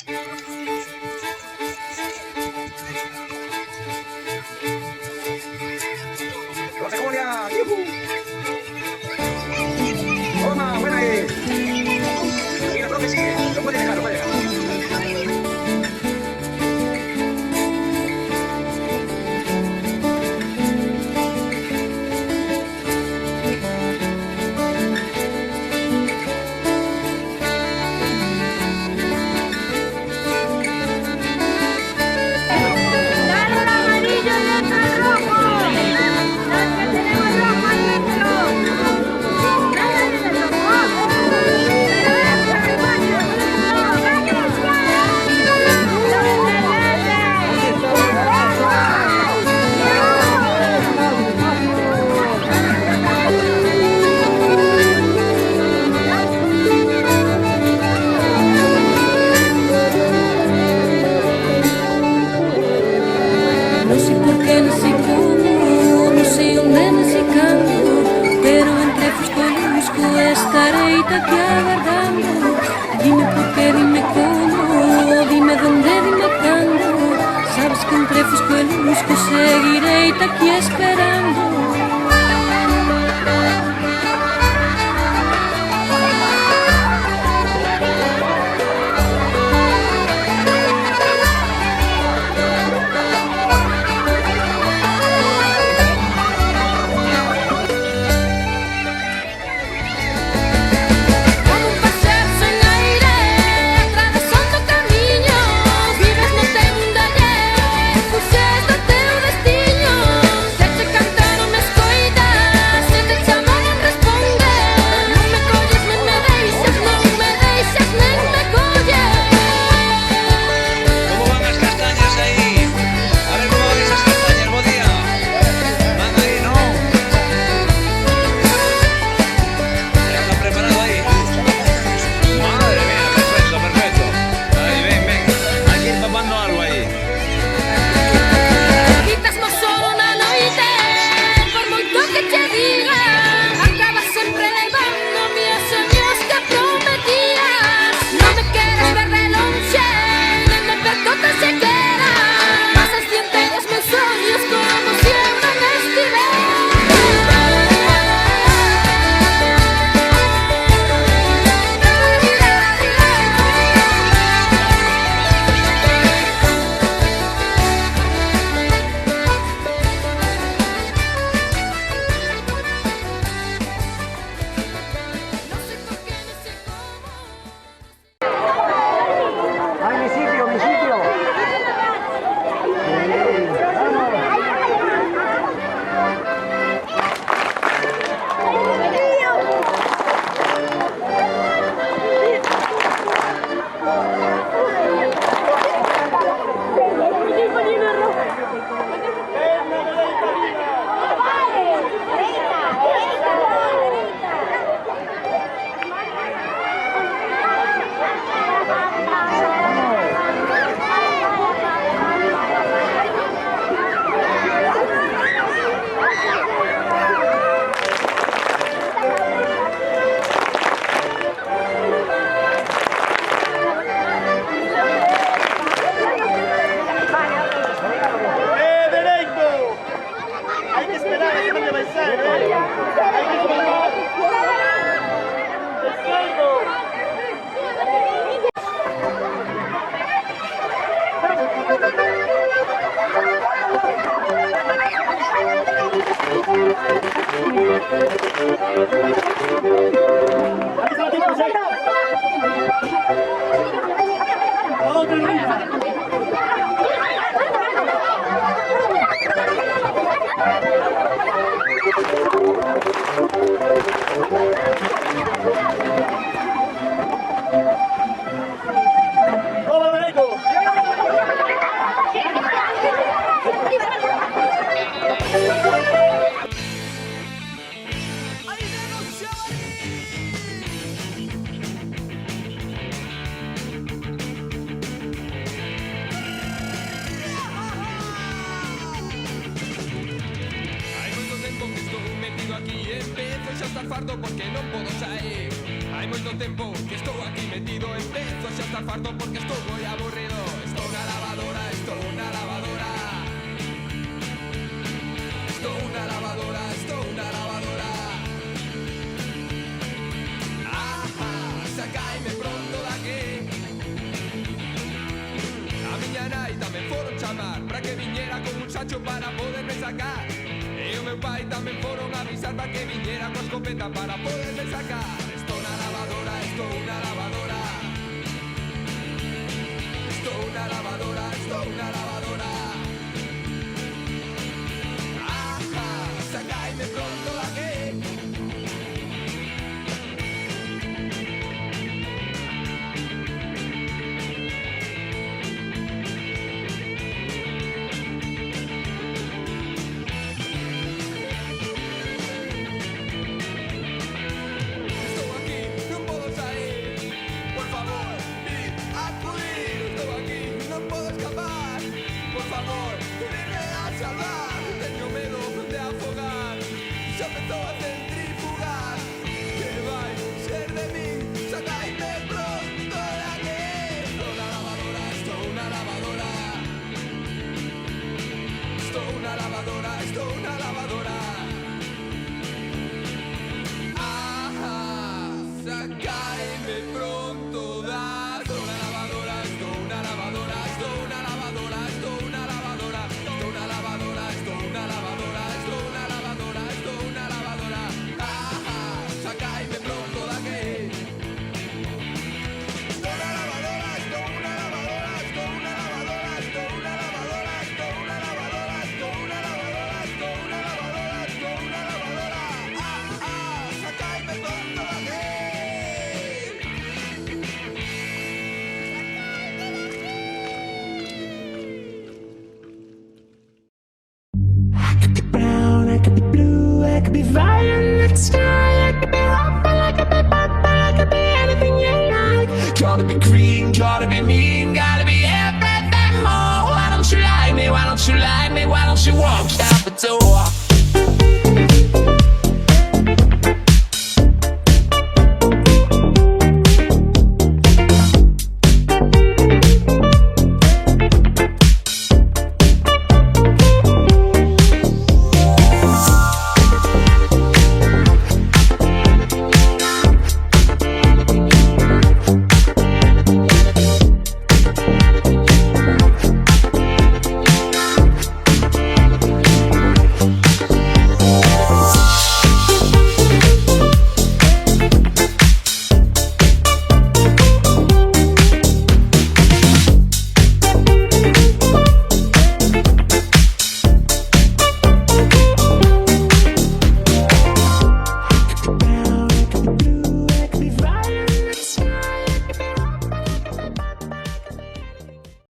José Julia, ¡yujú! Toma, buena ahí. Y el profe sigue, lo puede dejar, lo puede dejar. No sé por qué, no sé cómo, no sé dónde, no sé cando, pero entre Fusco y Lusco estaré aquí aguardando. Dime por qué, dime cómo, dime dónde, dime cuándo. Sabes que entre Fusco y Lusco seguiré aquí esperando. fardo porque non podo sair. Hai moito tempo que estou aquí metido, empezo xa estar fardo porque estou moi aburrido. chamar para que viñera con un sacho para poderme sacar. E o meu pai tamén foron a avisar para que viñera coa escopeta para poderme sacar. Estou na lavadora, estou na lavadora. Estou na lavadora, estou na lavadora. Ajá, sacaime pronto aquí. Estou aquí, non podo sair. Por favor, vid a acudir. Estou aquí, non podo escapar. Por favor, venme a salvar. Teño medo de afogar. Xa empezou a centrifugar. Que vai ser de min? Sacaime pronto de aquí. Estou na lavadora, estou na lavadora. Estou na lavadora, estou na lavadora. Sacaime pronto da. Estou na lavadora, estou na lavadora, estou na lavadora, estou na lavadora, estou na lavadora, estou na lavadora, estou na lavadora, estou na lavadora. Sacaime pronto daqui. Estou na lavadora, estou na lavadora, estou na lavadora, estou na lavadora, estou na lavadora, estou na lavadora, estou na lavadora, estou na lavadora. Sacaime pronto daqui. I could be brown, I could be blue, I could be violet sky, I could be purple, I could be purple, I could be anything you like. Gotta be green, gotta be me.